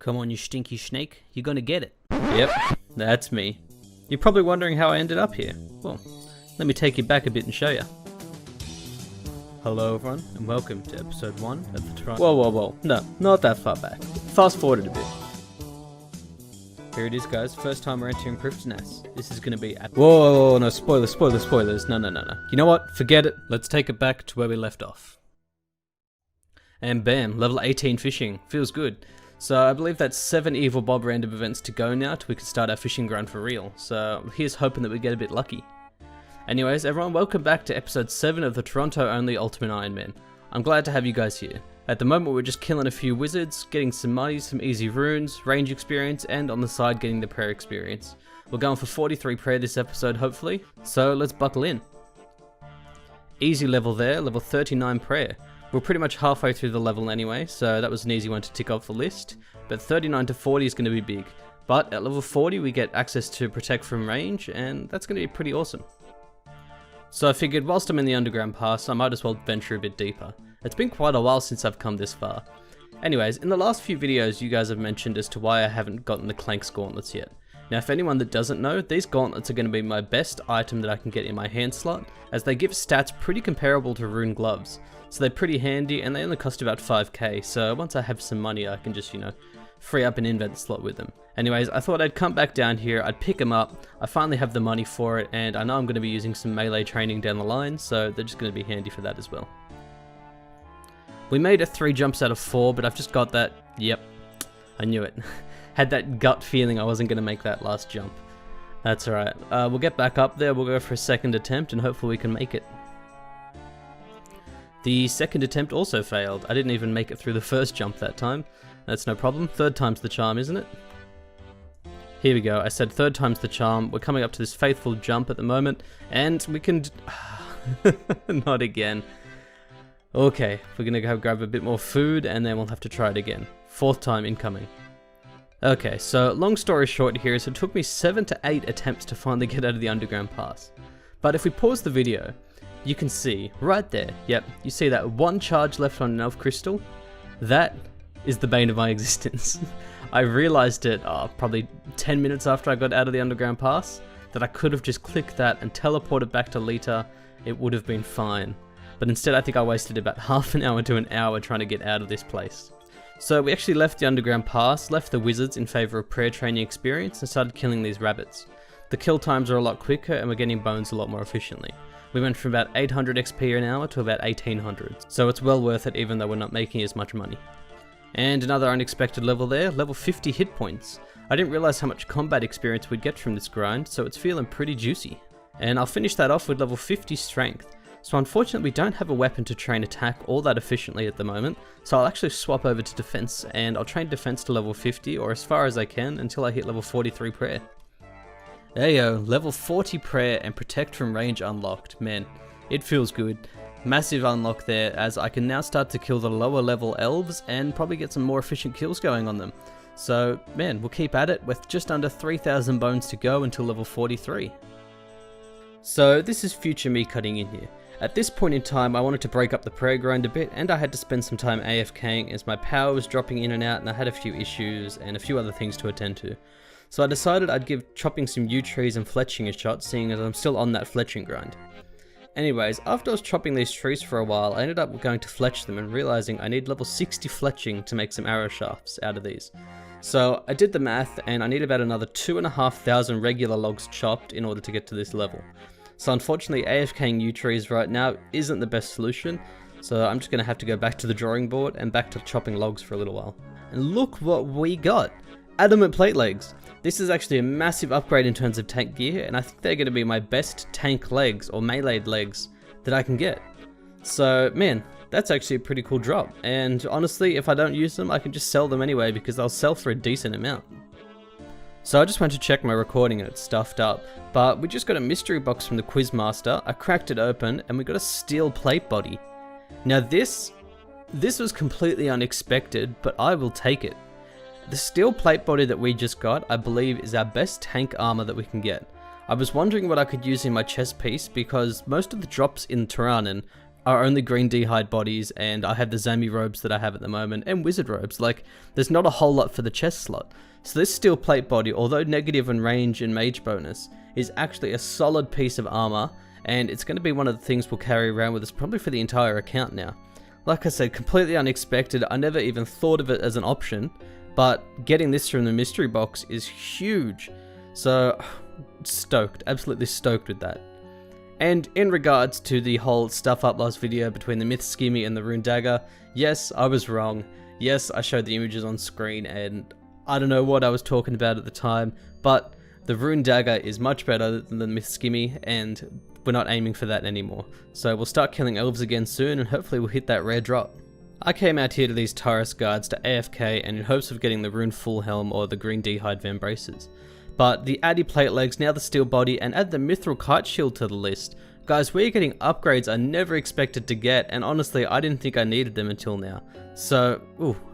Come on, you stinky snake, you're gonna get it. Yep, that's me. You're probably wondering how I ended up here. Well, let me take you back a bit and show you. Hello everyone, and welcome to episode 1 of the Tirannwn. Whoa, no, not that far back. Fast forward a bit. Here it is guys, first time we're entering Prifddinas. This is gonna be at— Whoa, no, spoilers. No. You know what, forget it, let's take it back to where we left off. And bam, level 18 fishing, feels good. So I believe that's 7 Evil Bob random events to go now till we can start our fishing grind for real. So here's hoping that we get a bit lucky. Anyways, everyone, welcome back to episode 7 of the TirannwnOnly Ultimate Ironman. I'm glad to have you guys here. At the moment we're just killing a few wizards, getting some money, some easy runes, range experience, and on the side getting the prayer experience. We're going for 43 prayer this episode hopefully, so let's buckle in. Easy level there, level 39 prayer. We're pretty much halfway through the level anyway, so that was an easy one to tick off the list. But 39 to 40 is going to be big. But at level 40 we get access to protect from range, and that's going to be pretty awesome. So I figured whilst I'm in the underground pass, I might as well venture a bit deeper. It's been quite a while since I've come this far. Anyways, in the last few videos you guys have mentioned as to why I haven't gotten the Clanks gauntlets yet. Now if anyone that doesn't know, these gauntlets are going to be my best item that I can get in my hand slot, as they give stats pretty comparable to rune gloves. So they're pretty handy and they only cost about 5k, so once I have some money I can just, free up an invent slot with them. Anyways, I thought I'd come back down here, I'd pick them up, I finally have the money for it, and I know I'm going to be using some melee training down the line, so they're just going to be handy for that as well. We made it 3 jumps out of 4, but I've just got that— yep, I knew it. Had that gut feeling I wasn't going to make that last jump. That's alright, we'll get back up there, we'll go for a second attempt, and hopefully we can make it. The second attempt also failed. I didn't even make it through the first jump that time. That's no problem. Third time's the charm, isn't it? Here we go. I said third time's the charm. We're coming up to this faithful jump at the moment, and we can— not again. Okay, we're gonna go grab a bit more food, and then we'll have to try it again. 4th time incoming. Okay, so long story short here is it took me 7 to 8 attempts to finally get out of the underground pass. But if we pause the video, you can see right there, yep, you see that 1 charge left on an elf crystal? That is the bane of my existence. I realized it probably 10 minutes after I got out of the underground pass, that I could have just clicked that and teleported back to Lita. It would have been fine. But instead I think I wasted about half an hour to an hour trying to get out of this place. So we actually left the underground pass, left the wizards in favour of prayer training experience, and started killing these rabbits. The kill times are a lot quicker and we're getting bones a lot more efficiently. We went from about 800 XP an hour to about 1800, so it's well worth it even though we're not making as much money. And another unexpected level there, level 50 hit points. I didn't realise how much combat experience we'd get from this grind, so it's feeling pretty juicy. And I'll finish that off with level 50 strength. So unfortunately we don't have a weapon to train attack all that efficiently at the moment, so I'll actually swap over to defense, and I'll train defense to level 50 or as far as I can until I hit level 43 prayer. There you go, level 40 prayer and protect from range unlocked. Man, it feels good. Massive unlock there, as I can now start to kill the lower level elves and probably get some more efficient kills going on them. So man, we'll keep at it with just under 3,000 bones to go until level 43. So this is future me cutting in here. At this point in time I wanted to break up the prayer grind a bit, and I had to spend some time AFKing as my power was dropping in and out and I had a few issues and a few other things to attend to. So I decided I'd give chopping some yew trees and fletching a shot, seeing as I'm still on that fletching grind. Anyways, after I was chopping these trees for a while, I ended up going to fletch them and realizing I need level 60 fletching to make some arrow shafts out of these. So I did the math and I need about another 2,500 regular logs chopped in order to get to this level. So unfortunately AFKing yew trees right now isn't the best solution, so I'm just going to have to go back to the drawing board and back to chopping logs for a little while. And look what we got! Adamant plate legs! This is actually a massive upgrade in terms of tank gear, and I think they're going to be my best tank legs or melee legs that I can get. So man, that's actually a pretty cool drop, and honestly if I don't use them I can just sell them anyway because they'll sell for a decent amount. So I just went to check my recording and it's stuffed up, but we just got a mystery box from the Quizmaster. I cracked it open and we got a steel plate body. Now this was completely unexpected, but I will take it. The steel plate body that we just got, I believe, is our best tank armor that we can get. I was wondering what I could use in my chest piece because most of the drops in Tirannwn are only green d'hide bodies, and I have the Zami robes that I have at the moment, and wizard robes. Like, there's not a whole lot for the chest slot. So this steel plate body, although negative on range and mage bonus, is actually a solid piece of armor, and it's going to be one of the things we'll carry around with us probably for the entire account now. Like I said, completely unexpected. I never even thought of it as an option, but getting this from the mystery box is huge. So, stoked, absolutely stoked with that. And in regards to the whole stuff up last video between the myth skimmy and the rune dagger, yes, I was wrong. Yes, I showed the images on screen and I don't know what I was talking about at the time, but the rune dagger is much better than the myth skimmy, and we're not aiming for that anymore. So we'll start killing elves again soon, and hopefully we'll hit that rare drop. I came out here to these Tyras guards to AFK and in hopes of getting the rune full helm or the green d'hide vambraces. But the addy plate legs, now the steel body, and add the mithril kite shield to the list. Guys, we're getting upgrades I never expected to get, and honestly I didn't think I needed them until now. So,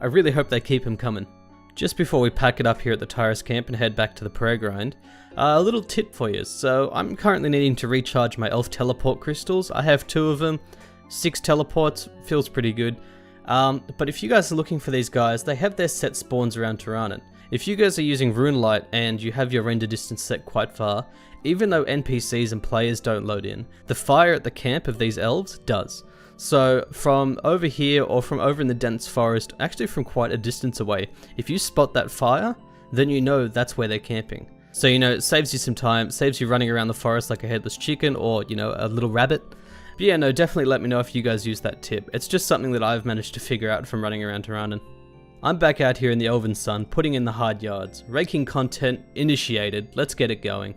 I really hope they keep them coming. Just before we pack it up here at the Tyras camp and head back to the prayer grind, a little tip for you. So I'm currently needing to recharge my elf teleport crystals. I have 2 of them, 6 teleports, feels pretty good. But if you guys are looking for these guys, they have their set spawns around Tirannwn. If you guys are using Rune Light and you have your render distance set quite far, even though NPCs and players don't load in, the fire at the camp of these elves does. So from over here or from over in the dense forest, actually from quite a distance away, if you spot that fire, then you know that's where they're camping. So you know, it saves you some time, saves you running around the forest like a headless chicken or, you know, a little rabbit. But yeah, no, definitely let me know if you guys use that tip. It's just something that I've managed to figure out from running around Tirannwn. I'm back out here in the Elven Sun, putting in the hard yards. Raking content initiated, let's get it going.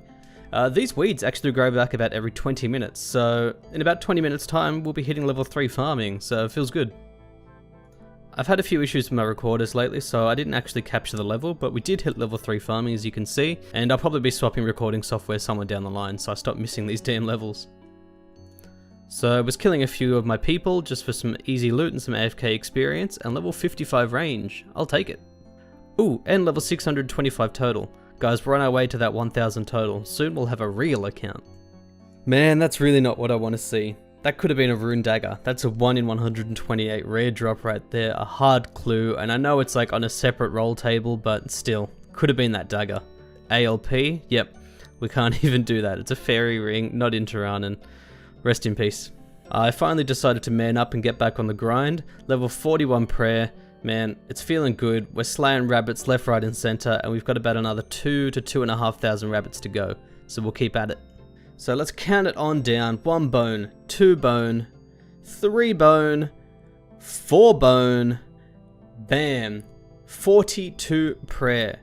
These weeds actually grow back about every 20 minutes, so in about 20 minutes time we'll be hitting level 3 farming, so it feels good. I've had a few issues with my recorders lately, so I didn't actually capture the level, but we did hit level 3 farming as you can see, and I'll probably be swapping recording software somewhere down the line, so I stop missing these damn levels. So I was killing a few of my people just for some easy loot and some AFK experience, and level 55 range, I'll take it. Ooh, and level 625 total. Guys, we're on our way to that 1000 total. Soon we'll have a real account. Man, that's really not what I want to see. That could have been a rune dagger. That's a 1 in 128 rare drop right there, a hard clue, and I know it's like on a separate roll table, but still, could have been that dagger. ALP, yep, we can't even do that. It's a fairy ring, not in Tirannwn. Rest in peace. I finally decided to man up and get back on the grind. Level 41 prayer. Man, it's feeling good. We're slaying rabbits left, right, and center, and we've got about another 2 to 2,500 rabbits to go. So we'll keep at it. So let's count it on down. 1 bone, 2 bone, 3 bone, 4 bone, bam, 42 prayer.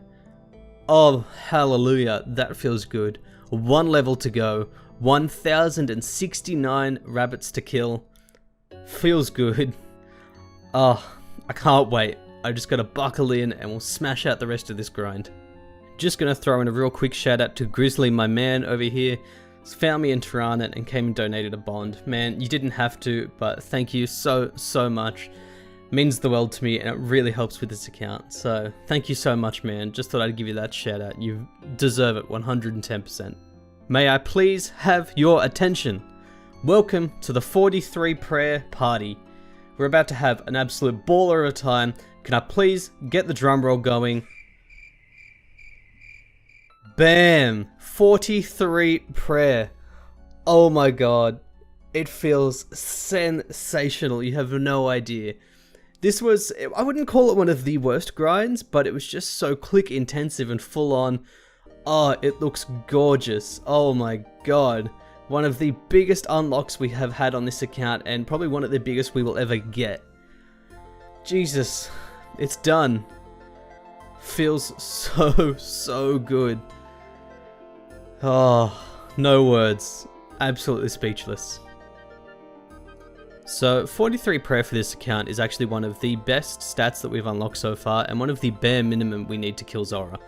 Oh, hallelujah, that feels good. 1 level to go, 1,069 rabbits to kill. Feels good. Oh, I can't wait. I just gotta buckle in and we'll smash out the rest of this grind. Just gonna throw in a real quick shout out to Grizzly, my man over here. He's found me in Tirannwn and came and donated a bond. Man, you didn't have to, but thank you so much. Means the world to me and it really helps with this account. So thank you so much, man. Just thought I'd give you that shout out. You deserve it 110%. May I please have your attention? Welcome to the 43 prayer party. We're about to have an absolute baller of a time. Can I please get the drum roll going? Bam! 43 prayer. Oh my god. It feels sensational. You have no idea. This was, I wouldn't call it one of the worst grinds, but it was just so click intensive and full on. Oh, it looks gorgeous. Oh my god. One of the biggest unlocks we have had on this account, and probably one of the biggest we will ever get. Jesus, it's done. Feels so good. Oh, no words. Absolutely speechless. So 43 prayer for this account is actually one of the best stats that we've unlocked so far, and one of the bare minimum we need to kill Zora.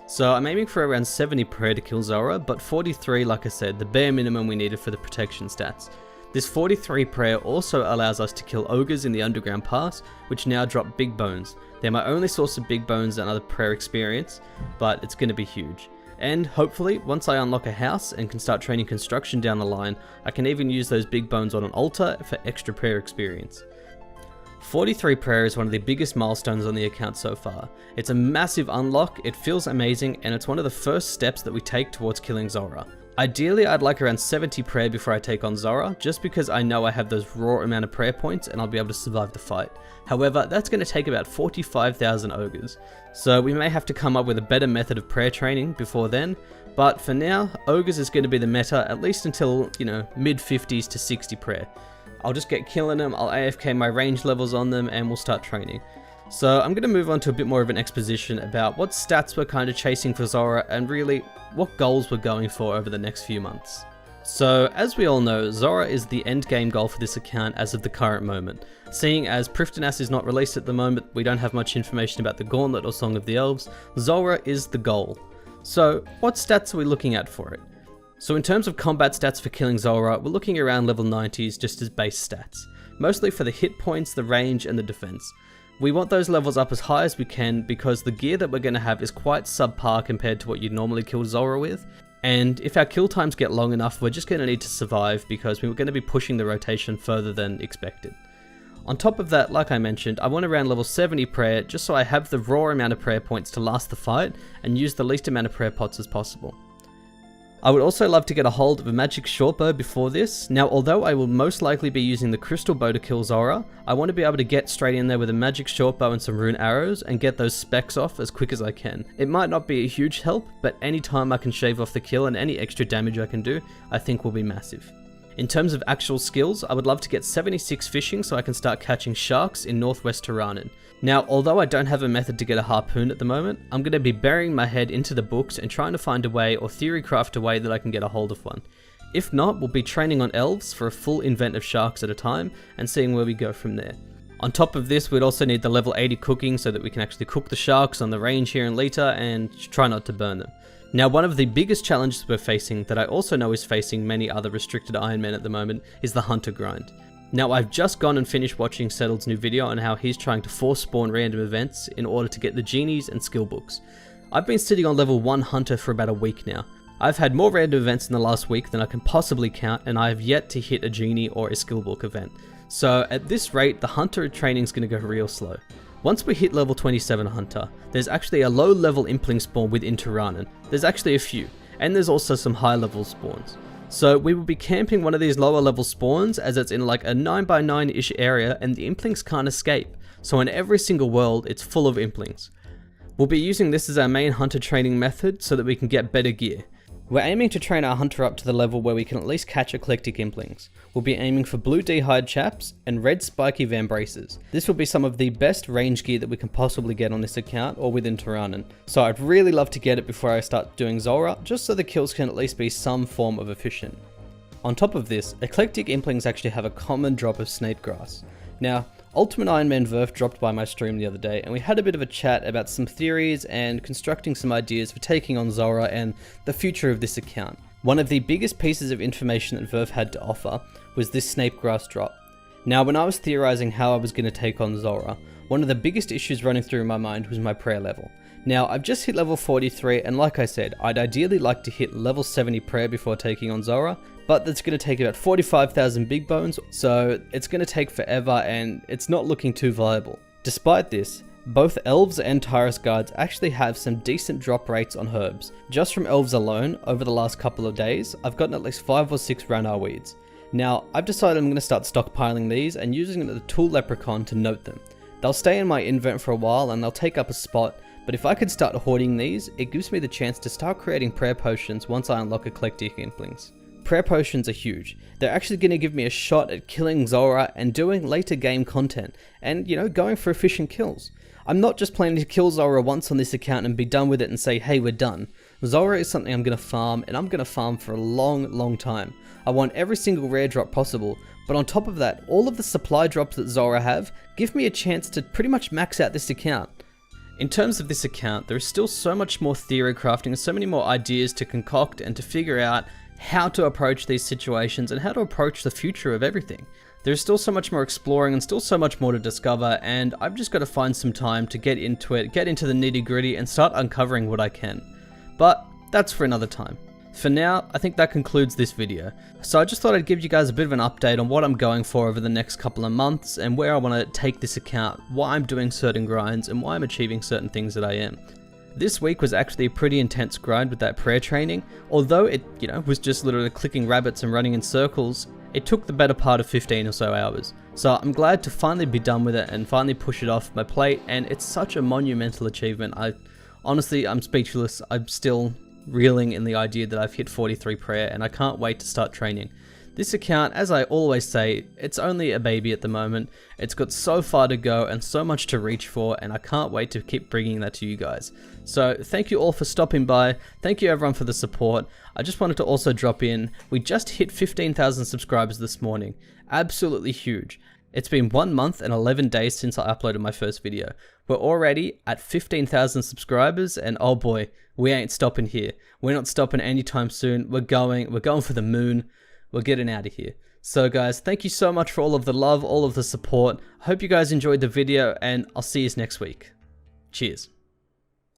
So I'm aiming for around 70 prayer to kill Zora, but 43, like I said, the bare minimum we needed for the protection stats. This 43 prayer also allows us to kill ogres in the underground pass, which now drop big bones. They're my only source of big bones and other prayer experience, but it's going to be huge. And hopefully, once I unlock a house and can start training construction down the line, I can even use those big bones on an altar for extra prayer experience. 43 prayer is one of the biggest milestones on the account so far. It's a massive unlock, it feels amazing, and it's one of the first steps that we take towards killing Zulrah. Ideally, I'd like around 70 prayer before I take on Zulrah, just because I know I have those raw amount of prayer points and I'll be able to survive the fight. However, that's going to take about 45,000 ogres, so we may have to come up with a better method of prayer training before then, but for now, ogres is going to be the meta, at least until, mid 50s to 60 prayer. I'll just get killing them, I'll AFK my range levels on them, and we'll start training. So I'm going to move on to a bit more of an exposition about what stats we're kind of chasing for Zulrah, and really what goals we're going for over the next few months. So as we all know, Zulrah is the end game goal for this account as of the current moment. Seeing as Prifddinas is not released at the moment, we don't have much information about the Gauntlet or Song of the Elves, Zulrah is the goal. So what stats are we looking at for it? So in terms of combat stats for killing Zulrah, we're looking around level 90s just as base stats, mostly for the hit points, the range, and the defense. We want those levels up as high as we can because the gear that we're going to have is quite subpar compared to what you'd normally kill Zulrah with, and if our kill times get long enough, we're just going to need to survive because we're going to be pushing the rotation further than expected. On top of that, like I mentioned, I want around level 70 prayer just so I have the raw amount of prayer points to last the fight and use the least amount of prayer pots as possible. I would also love to get a hold of a magic shortbow before this. Now, although I will most likely be using the crystal bow to kill Zulrah, I want to be able to get straight in there with a magic shortbow and some rune arrows and get those specs off as quick as I can. It might not be a huge help, but any time I can shave off the kill and any extra damage I can do, I think will be massive. In terms of actual skills, I would love to get 76 fishing so I can start catching sharks in northwest Tirannwn. Now, although I don't have a method to get a harpoon at the moment, I'm going to be burying my head into the books and trying to find a way or theory craft a way that I can get a hold of one. If not, we'll be training on elves for a full invent of sharks at a time and seeing where we go from there. On top of this, we'd also need the level 80 cooking so that we can actually cook the sharks on the range here in Lita and try not to burn them. Now, one of the biggest challenges we're facing that I also know is facing many other restricted Ironmen at the moment is the hunter grind. Now, I've just gone and finished watching Settled's new video on how he's trying to force spawn random events in order to get the genies and skill books. I've been sitting on level 1 hunter for about a week now. I've had more random events in the last week than I can possibly count, and I have yet to hit a genie or a skill book event. So at this rate, the hunter training is going to go real slow. Once we hit level 27 hunter, there's actually a low level impling spawn within Tirannwn. There's actually a few, and there's also some high level spawns. So we will be camping one of these lower level spawns as it's in like a 9x9-ish area and the implings can't escape. So in every single world, it's full of implings. We'll be using this as our main hunter training method so that we can get better gear. We're aiming to train our hunter up to the level where we can at least catch eclectic implings. We'll be aiming for blue D-hide chaps and red spiky vambraces. This will be some of the best range gear that we can possibly get on this account or within Tirannwn. So I'd really love to get it before I start doing Zulrah, just so the kills can at least be some form of efficient. On top of this, eclectic implings actually have a common drop of snapegrass. Now, Ultimate Ironman Verf dropped by my stream the other day and we had a bit of a chat about some theories and constructing some ideas for taking on Zulrah and the future of this account. One of the biggest pieces of information that Verf had to offer was this snapegrass drop. Now, when I was theorizing how I was going to take on Zulrah, one of the biggest issues running through my mind was my prayer level. Now, I've just hit level 43 and like I said, I'd ideally like to hit level 70 prayer before taking on Zulrah, but that's going to take about 45,000 big bones, so it's going to take forever and it's not looking too viable. Despite this, both elves and Tyras guards actually have some decent drop rates on herbs. Just from elves alone, over the last couple of days, I've gotten at least 5 or 6 Rannar weeds. Now, I've decided I'm going to start stockpiling these and using the tool leprechaun to note them. They'll stay in my invent for a while and they'll take up a spot, but if I could start hoarding these, it gives me the chance to start creating prayer potions once I unlock eclectic implings. Prayer potions are huge. They're actually going to give me a shot at killing Zulrah and doing later game content, and going for efficient kills. I'm not just planning to kill Zulrah once on this account and be done with it and say, hey, we're done. Zulrah is something I'm going to farm, and I'm going to farm for a long time. I want every single rare drop possible, but on top of that, all of the supply drops that Zulrah have give me a chance to pretty much max out this account. In terms of this account, there is still so much more theory crafting and so many more ideas to concoct and to figure out how to approach these situations and how to approach the future of everything. There's still so much more exploring and still so much more to discover, and I've just got to find some time to get into it, get into the nitty gritty and start uncovering what I can. But that's for another time. For now, I think that concludes this video. So I just thought I'd give you guys a bit of an update on what I'm going for over the next couple of months and where I want to take this account, why I'm doing certain grinds and why I'm achieving certain things that I am. This week was actually a pretty intense grind with that prayer training. Although it, was just literally clicking rabbits and running in circles, it took the better part of 15 or so hours. So I'm glad to finally be done with it and finally push it off my plate, and it's such a monumental achievement. Honestly, I'm speechless. I'm still reeling in the idea that I've hit 43 prayer, and I can't wait to start training. This account, as I always say, it's only a baby at the moment. It's got so far to go and so much to reach for, and I can't wait to keep bringing that to you guys. So thank you all for stopping by. Thank you everyone for the support. I just wanted to also drop in, we just hit 15,000 subscribers this morning. Absolutely huge. It's been 1 month and 11 days since I uploaded my first video. We're already at 15,000 subscribers, and oh boy, we ain't stopping here. We're not stopping anytime soon. We're going for the moon. We're getting out of here. So guys, thank you so much for all of the love, all of the support. I hope you guys enjoyed the video, and I'll see you next week. Cheers.